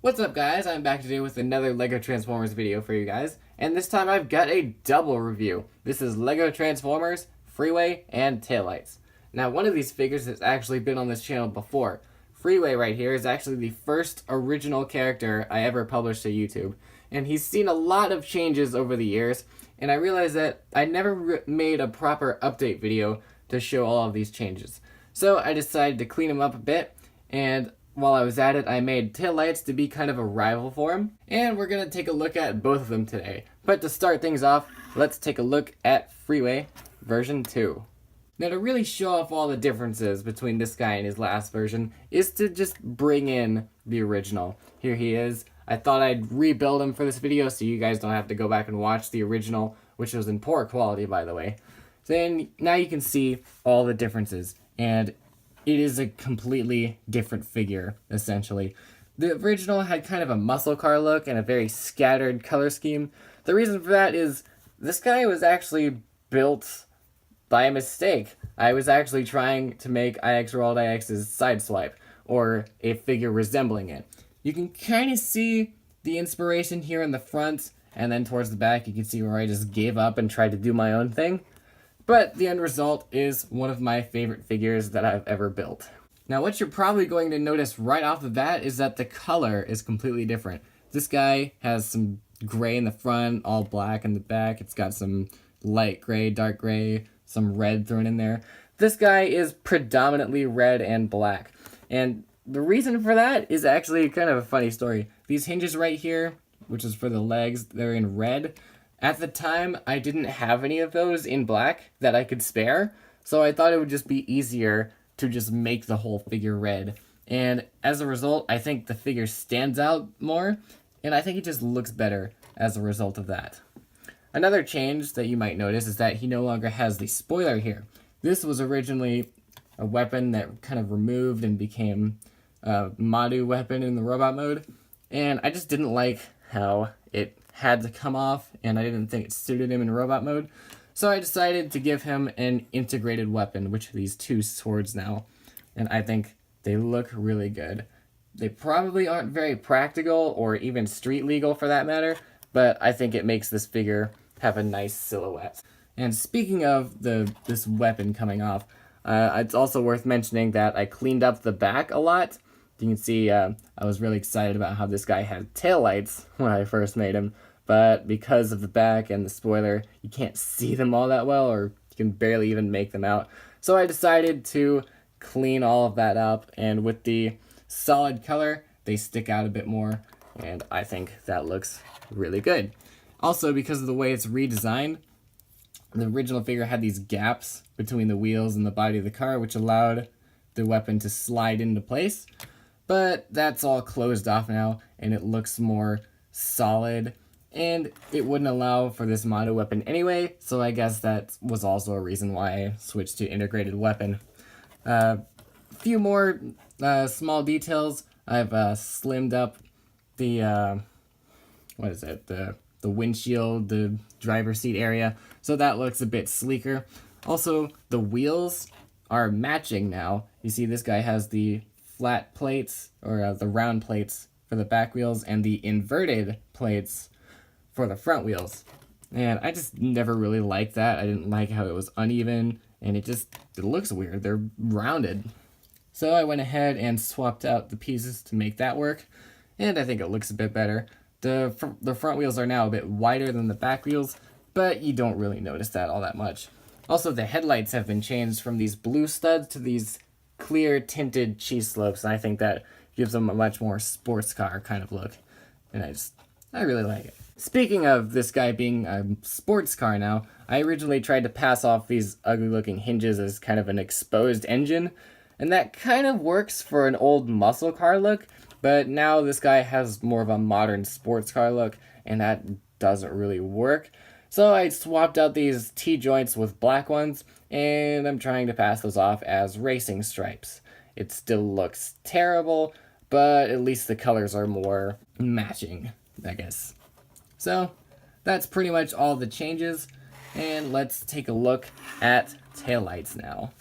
What's up guys, I'm back today with another LEGO Transformers video for you guys, and this time I've got a double review. This is LEGO Transformers, Freeway, and Taillights. Now one of these figures has actually been on this channel before. Freeway right here is actually the first original character I ever published to YouTube, and he's seen a lot of changes over the years, and I realized that I never made a proper update video to show all of these changes. So I decided to clean him up a bit, and while I was at it, I made Taillights to be kind of a rival for him, and we're going to take a look at both of them today. But to start things off, let's take a look at Freeway version 2. Now to really show off all the differences between this guy and his last version is to just bring in the original. Here he is. I thought I'd rebuild him for this video so you guys don't have to go back and watch the original, which was in poor quality by the way. Then now you can see all the differences, and it is a completely different figure, essentially. The original had kind of a muscle car look and a very scattered color scheme. The reason for that is this guy was actually built by a mistake. I was actually trying to make IX Rolled IX's Sideswipe, or a figure resembling it. You can kind of see the inspiration here in the front, and then towards the back you can see where I just gave up and tried to do my own thing. But the end result is one of my favorite figures that I've ever built. Now what you're probably going to notice right off the bat is that the color is completely different. This guy has some gray in the front, all black in the back. It's got some light gray, dark gray, some red thrown in there. This guy is predominantly red and black. And the reason for that is actually kind of a funny story. These hinges right here, which is for the legs, they're in red. At the time, I didn't have any of those in black that I could spare, so I thought it would just be easier to just make the whole figure red. And as a result, I think the figure stands out more, and I think it just looks better as a result of that. Another change that you might notice is that he no longer has the spoiler here. This was originally a weapon that kind of removed and became a Madu weapon in the robot mode, and I just didn't like how it had to come off, and I didn't think it suited him in robot mode. So I decided to give him an integrated weapon, which are these two swords now, and I think they look really good. They probably aren't very practical or even street legal for that matter, but I think it makes this figure have a nice silhouette. And speaking of this weapon coming off, it's also worth mentioning that I cleaned up the back a lot. You can see I was really excited about how this guy had taillights when I first made him, but because of the back and the spoiler, you can't see them all that well, or you can barely even make them out. So I decided to clean all of that up, and with the solid color, they stick out a bit more, and I think that looks really good. Also, because of the way it's redesigned, the original figure had these gaps between the wheels and the body of the car, which allowed the weapon to slide into place. But that's all closed off now, and it looks more solid, and it wouldn't allow for this mono weapon anyway, so I guess that was also a reason why I switched to integrated weapon. A few more small details. I've slimmed up the, the windshield, the driver's seat area, so that looks a bit sleeker. Also, the wheels are matching now. You see this guy has the flat plates, or the round plates for the back wheels, and the inverted plates for the front wheels. And I just never really liked that. I didn't like how it was uneven, and it looks weird. They're rounded. So I went ahead and swapped out the pieces to make that work, and I think it looks a bit better. The front wheels are now a bit wider than the back wheels, but you don't really notice that all that much. Also, the headlights have been changed from these blue studs to these clear tinted cheese slopes, and I think that gives them a much more sports car kind of look, and I really like it. Speaking of this guy being a sports car now, I originally tried to pass off these ugly looking hinges as kind of an exposed engine, and that kind of works for an old muscle car look, but now this guy has more of a modern sports car look, and that doesn't really work. So I swapped out these T-joints with black ones, and I'm trying to pass those off as racing stripes. It still looks terrible, but at least the colors are more matching, I guess. So that's pretty much all the changes, and let's take a look at Taillights now.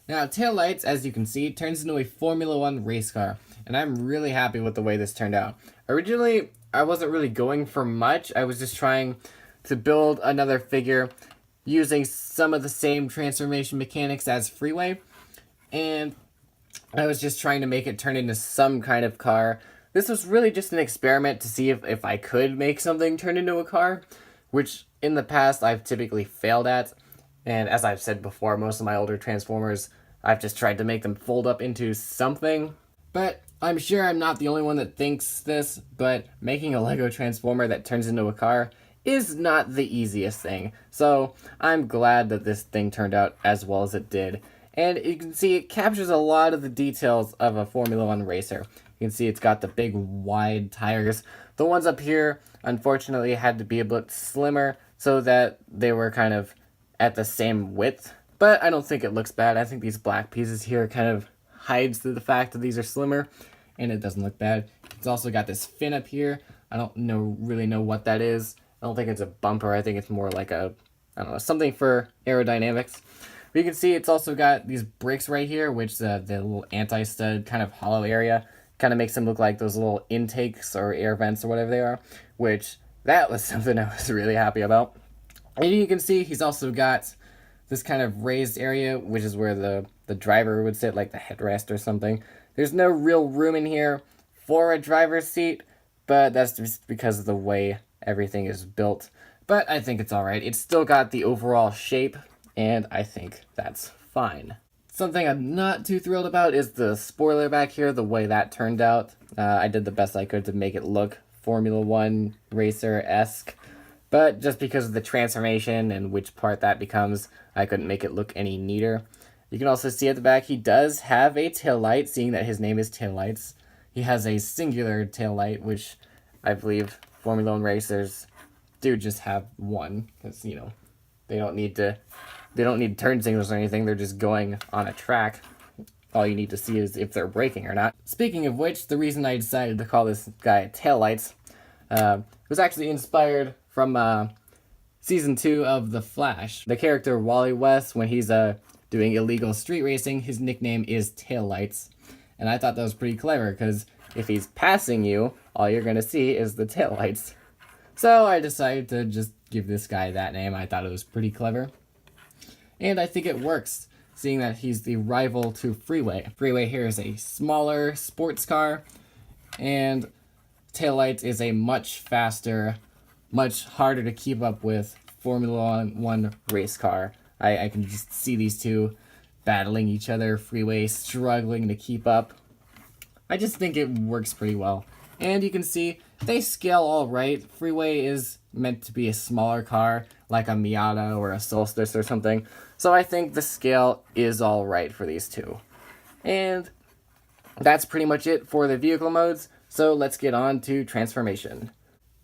Now, Taillights, as you can see, turns into a Formula One race car. and I'm really happy with the way this turned out. Originally, I wasn't really going for much. I was just trying to build another figure using some of the same transformation mechanics as Freeway, and I was just trying to make it turn into some kind of car. This was really just an experiment to see if I could make something turn into a car, which in the past I've typically failed at. And as I've said before, most of my older Transformers, I've just tried to make them fold up into something. But I'm sure I'm not the only one that thinks this, but making a Lego Transformer that turns into a car is not the easiest thing. So I'm glad that this thing turned out as well as it did. And you can see it captures a lot of the details of a Formula One racer. You can see it's got the big wide tires. The ones up here, unfortunately, had to be a bit slimmer so that they were kind of at the same width. But I don't think it looks bad. I think these black pieces here kind of hides the fact that these are slimmer, and it doesn't look bad. It's also got this fin up here. I don't really know what that is. I don't think it's a bumper. I think it's more like a, I don't know, something for aerodynamics. But you can see it's also got these brakes right here, which the little anti-stud kind of hollow area kind of makes them look like those little intakes or air vents or whatever they are, which that was something I was really happy about. And you can see he's also got this kind of raised area, which is where the driver would sit, like the headrest or something. There's no real room in here for a driver's seat, but that's just because of the way everything is built. But I think it's alright. It's still got the overall shape, and I think that's fine. Something I'm not too thrilled about is the spoiler back here, the way that turned out. I did the best I could to make it look Formula One racer-esque, but just because of the transformation and which part that becomes, I couldn't make it look any neater. You can also see at the back he does have a tail light, seeing that his name is Taillights. He has a singular tail light, which I believe Formula One racers do just have one, because, you know, they don't need turn signals or anything. They're just going on a track. All you need to see is if they're braking or not. Speaking of which, the reason I decided to call this guy Taillights was actually inspired from Season 2 of The Flash. The character Wally West, when he's doing illegal street racing, his nickname is Taillights. And I thought that was pretty clever, because if he's passing you, all you're going to see is the taillights. So I decided to just give this guy that name. I thought it was pretty clever. And I think it works, seeing that he's the rival to Freeway. Freeway here is a smaller sports car, and Taillights is a much faster, much harder to keep up with Formula One race car. I can just see these two battling each other, Freeway struggling to keep up. I just think it works pretty well. And you can see they scale all right. Freeway is meant to be a smaller car, like a Miata or a Solstice or something. So I think the scale is all right for these two. And that's pretty much it for the vehicle modes. So let's get on to transformation.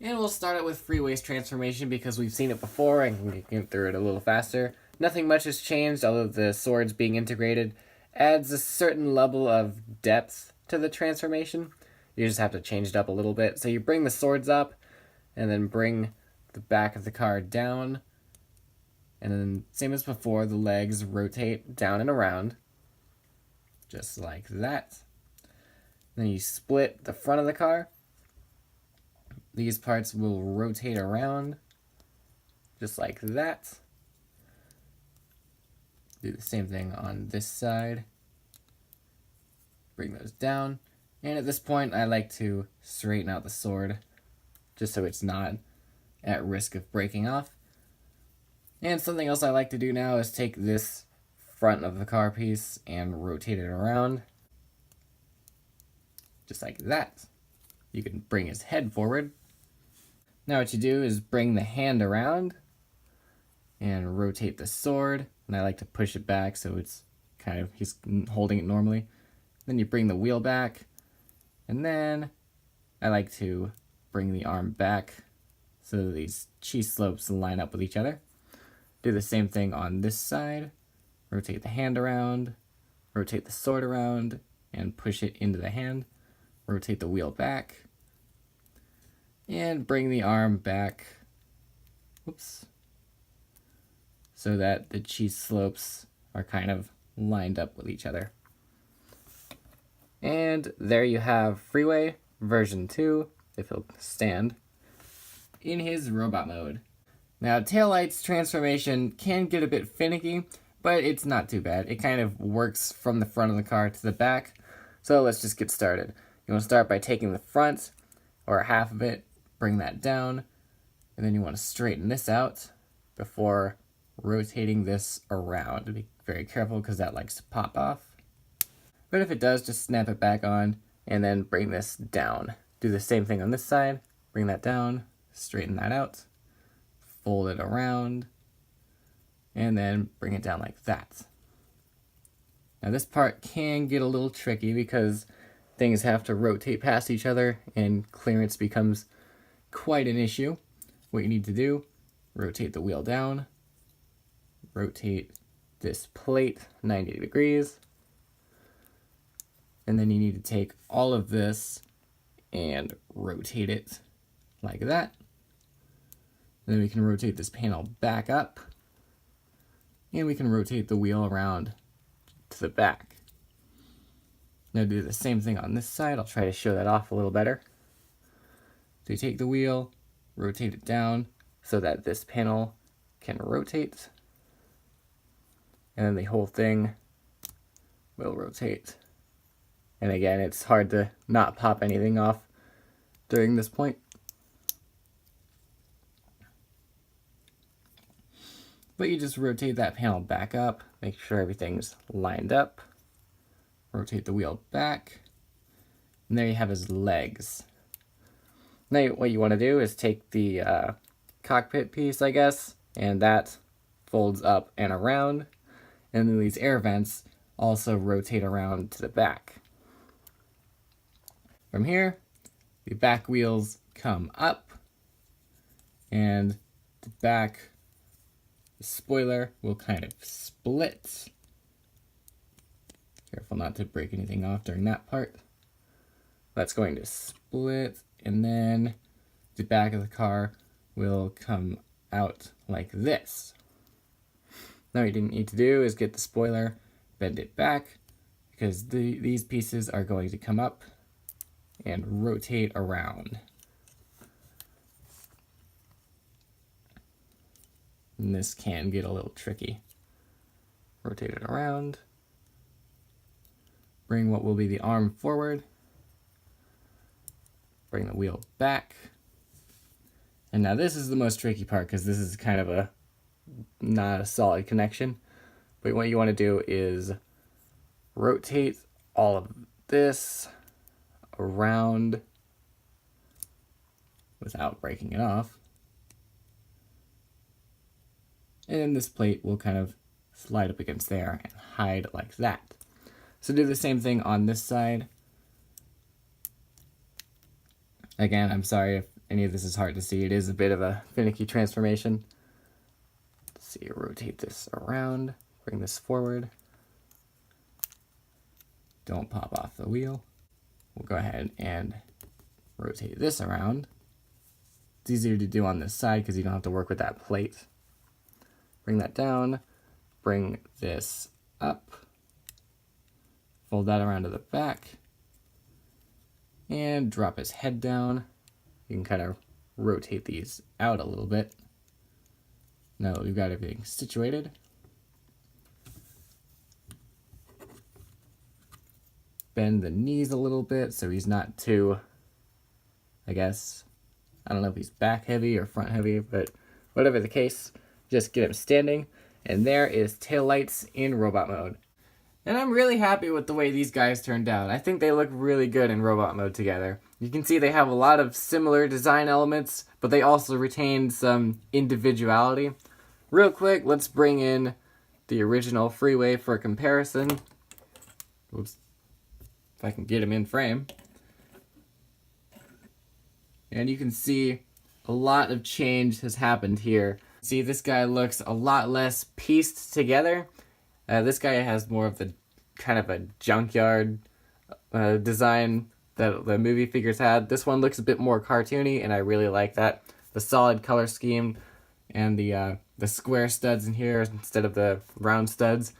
And we'll start it with Freeway's transformation because we've seen it before and can get through it a little faster. Nothing much has changed, although the swords being integrated adds a certain level of depth to the transformation. You just have to change it up a little bit. So you bring the swords up, and then bring the back of the car down. And then, same as before, the legs rotate down and around. Just like that. Then you split the front of the car. These parts will rotate around. Just like that. Do the same thing on this side. Bring those down. And at this point, I like to straighten out the sword, just so it's not at risk of breaking off. And something else I like to do now is take this front of the car piece and rotate it around. Just like that. You can bring his head forward. Now what you do is bring the hand around and rotate the sword. And I like to push it back so it's kind of, he's holding it normally. Then you bring the wheel back. And then I like to bring the arm back so that these cheese slopes line up with each other. Do the same thing on this side. Rotate the hand around, rotate the sword around, and push it into the hand. Rotate the wheel back, and bring the arm back, whoops, so that the cheese slopes are kind of lined up with each other. And there you have Freeway version 2, if he'll stand, in his robot mode. Now, Taillights transformation can get a bit finicky, but it's not too bad. It kind of works from the front of the car to the back. So let's just get started. You want to start by taking the front, or half of it, bring that down, and then you want to straighten this out before rotating this around. Be very careful because that likes to pop off. But if it does, just snap it back on and then bring this down. Do the same thing on this side, bring that down, straighten that out, fold it around, and then bring it down like that. Now this part can get a little tricky because things have to rotate past each other and clearance becomes quite an issue. What you need to do, rotate the wheel down, rotate this plate 90 degrees, and then you need to take all of this and rotate it like that. And then we can rotate this panel back up, and we can rotate the wheel around to the back. Now do the same thing on this side. I'll try to show that off a little better. So you take the wheel, rotate it down so that this panel can rotate, and then the whole thing will rotate. And again, it's hard to not pop anything off during this point. But you just rotate that panel back up, make sure everything's lined up, rotate the wheel back, and there you have his legs. Now what you want to do is take the cockpit piece, I guess, and that folds up and around, and then these air vents also rotate around to the back. From here, the back wheels come up, and the back spoiler will kind of split. Careful not to break anything off during that part. That's going to split, and then the back of the car will come out like this. Now what you need to do is get the spoiler, bend it back, because these pieces are going to come up and rotate around. And this can get a little tricky. Rotate it around. Bring what will be the arm forward. Bring the wheel back. And now this is the most tricky part because this is kind of not a solid connection. But what you want to do is rotate all of this around without breaking it off. And this plate will kind of slide up against there and hide like that. So do the same thing on this side. Again, I'm sorry if any of this is hard to see. It is a bit of a finicky transformation. Let's see, rotate this around, bring this forward. Don't pop off the wheel. We'll go ahead and rotate this around. It's easier to do on this side because you don't have to work with that plate. Bring that down, bring this up, fold that around to the back, and drop his head down. You can kind of rotate these out a little bit. Now that we've got everything situated, bend the knees a little bit so he's not too, I don't know if he's back heavy or front heavy, but whatever the case, just get him standing. And there is Taillights in robot mode. And I'm really happy with the way these guys turned out. I think they look really good in robot mode together. You can see they have a lot of similar design elements, but they also retain some individuality. Real quick, let's bring in the original Freeway for comparison. Oops. If I can get him in frame. And you can see a lot of change has happened here. See, this guy looks a lot less pieced together. This guy has more of the kind of a junkyard design that the movie figures had. This one looks a bit more cartoony, and I really like that. The solid color scheme and the square studs in here instead of the round studs,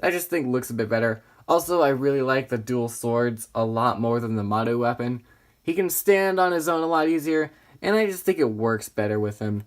I just think looks a bit better. Also, I really like the dual swords a lot more than the Mado weapon. He can stand on his own a lot easier, and I just think it works better with him.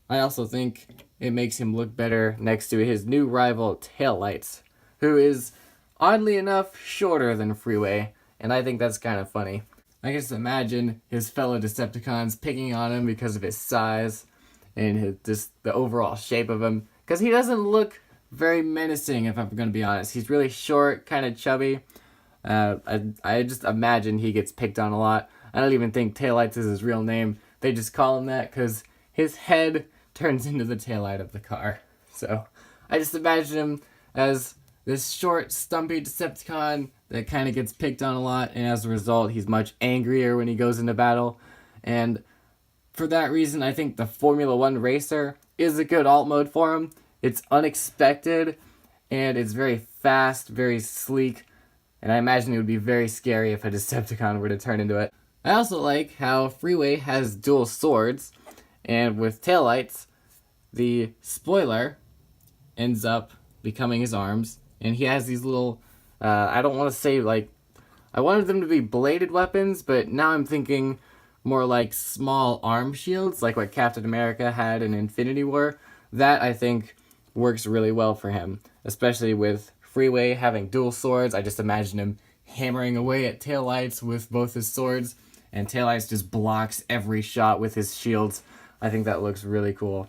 I also think it makes him look better next to his new rival, Taillights, who is, oddly enough, shorter than Freeway, and I think that's kind of funny. I can just imagine his fellow Decepticons picking on him because of his size and just the overall shape of him, because he doesn't look very menacing, if I'm going to be honest. He's really short, kind of chubby. I just imagine he gets picked on a lot. I don't even think Taillights is his real name. They just call him that because his head turns into the taillight of the car. So I just imagine him as this short, stumpy Decepticon that kind of gets picked on a lot, and as a result, he's much angrier when he goes into battle. And for that reason, I think the Formula 1 racer is a good alt mode for him. It's unexpected, and it's very fast, very sleek, and I imagine it would be very scary if a Decepticon were to turn into it. I also like how Freeway has dual swords, and with Taillights, the spoiler ends up becoming his arms, and he has these little, I don't want to say, like, I wanted them to be bladed weapons, but now I'm thinking more like small arm shields, like what Captain America had in Infinity War. That, I think, works really well for him, especially with Freeway having dual swords. I just imagine him hammering away at Taillights with both his swords, and Taillights just blocks every shot with his shields. I think that looks really cool.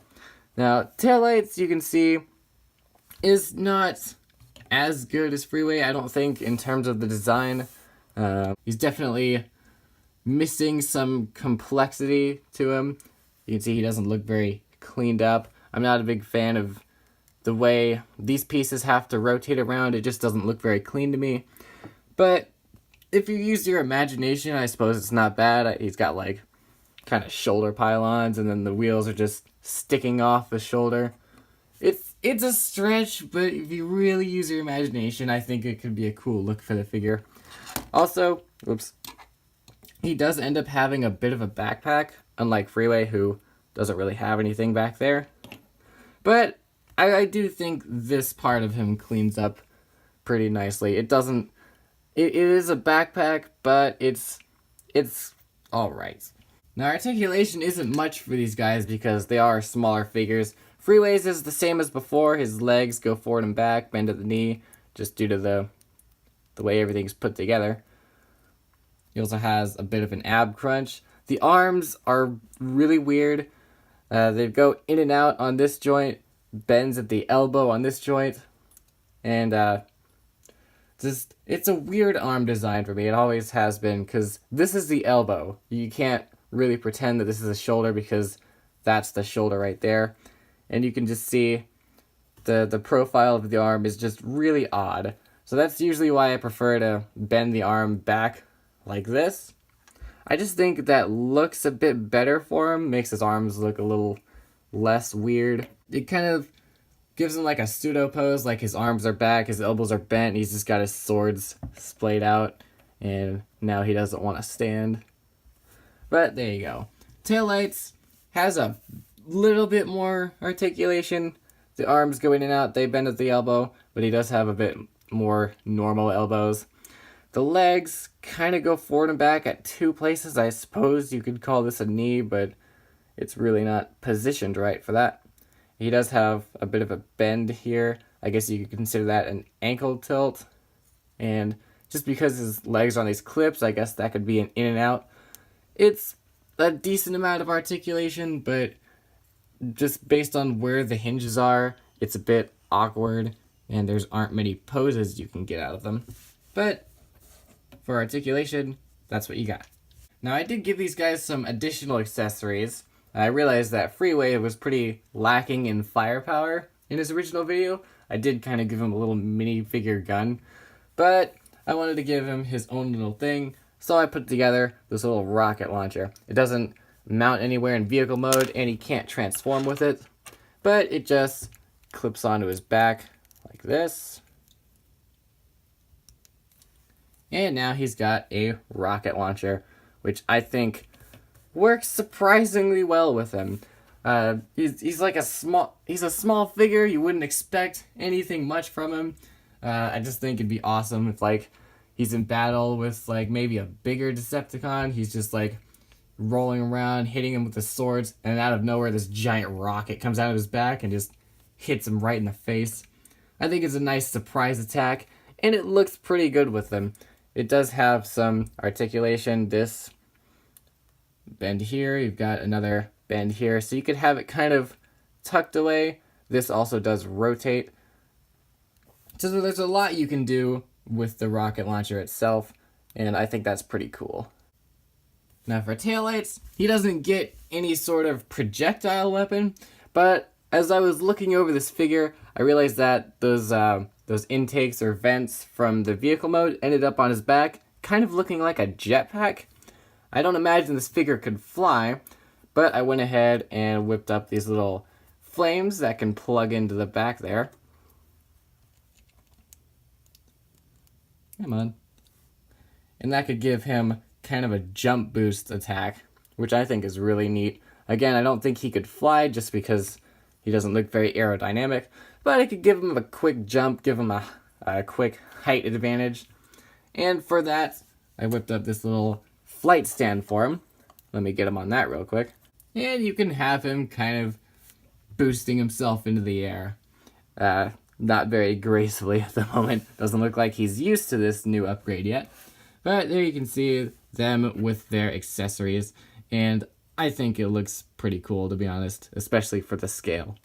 Now, Taillights, you can see, is not as good as Freeway, I don't think, in terms of the design. He's definitely missing some complexity to him. You can see he doesn't look very cleaned up. I'm not a big fan of the way these pieces have to rotate around. It just doesn't look very clean to me. But if you use your imagination, I suppose it's not bad. He's got like kind of shoulder pylons, and then the wheels are just sticking off the shoulder. It's a stretch, but if you really use your imagination, I think it could be a cool look for the figure. Also, he does end up having a bit of a backpack, unlike Freeway, who doesn't really have anything back there. But I do think this part of him cleans up pretty nicely. It is a backpack, but it's alright. Now, articulation isn't much for these guys because they are smaller figures. Freeway's is the same as before. His legs go forward and back, bend at the knee, just due to the way everything's put together. He also has a bit of an ab crunch. The arms are really weird. They go in and out on this joint, bends at the elbow on this joint, and it's a weird arm design for me. It always has been, because this is the elbow. You can't really pretend that this is a shoulder because that's the shoulder right there. And you can just see the profile of the arm is just really odd. So that's usually why I prefer to bend the arm back like this. I just think that looks a bit better for him, makes his arms look a little less weird. It kind of gives him like a pseudo pose, like his arms are back, his elbows are bent, he's just got his swords splayed out, and now he doesn't want to stand. But there you go. Taillights has a little bit more articulation. The arms go in and out, they bend at the elbow, but he does have a bit more normal elbows. The legs kind of go forward and back at two places. I suppose you could call this a knee, but it's really not positioned right for that. He does have a bit of a bend here. I guess you could consider that an ankle tilt. And just because his legs are on these clips, I guess that could be an in and out. It's a decent amount of articulation, but just based on where the hinges are, it's a bit awkward, and there aren't many poses you can get out of them. But for articulation, that's what you got. Now, I did give these guys some additional accessories. I realized that Freeway was pretty lacking in firepower in his original video. I did kind of give him a little minifigure gun, but I wanted to give him his own little thing, so I put together this little rocket launcher. It doesn't mount anywhere in vehicle mode, and he can't transform with it, but it just clips onto his back like this. And now he's got a rocket launcher, which I think works surprisingly well with him. He's a small figure. You wouldn't expect anything much from him. I just think it'd be awesome if like he's in battle with like maybe a bigger Decepticon. He's just like rolling around, hitting him with the swords, and out of nowhere this giant rocket comes out of his back and just hits him right in the face. I think it's a nice surprise attack, and it looks pretty good with him. It does have some articulation. This bend here, you've got another bend here, so you could have it kind of tucked away. This also does rotate. So there's a lot you can do with the rocket launcher itself, and I think that's pretty cool. Now for Taillights, he doesn't get any sort of projectile weapon, but as I was looking over this figure, I realized that those intakes or vents from the vehicle mode ended up on his back, kind of looking like a jetpack. I don't imagine this figure could fly, but I went ahead and whipped up these little flames that can plug into the back there. Come on. And that could give him kind of a jump boost attack, which I think is really neat. Again, I don't think he could fly just because he doesn't look very aerodynamic, but it could give him a quick jump, give him a quick height advantage. And for that, I whipped up this little flight stand for him. Let me get him on that real quick. And you can have him kind of boosting himself into the air. Not very gracefully at the moment. Doesn't look like he's used to this new upgrade yet. But there you can see them with their accessories. And I think it looks pretty cool, to be honest, especially for the scale.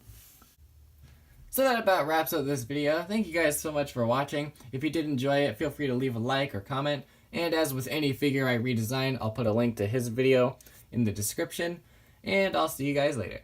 So that about wraps up this video. Thank you guys so much for watching. If you did enjoy it, feel free to leave a like or comment. And as with any figure I redesign, I'll put a link to his video in the description. And I'll see you guys later.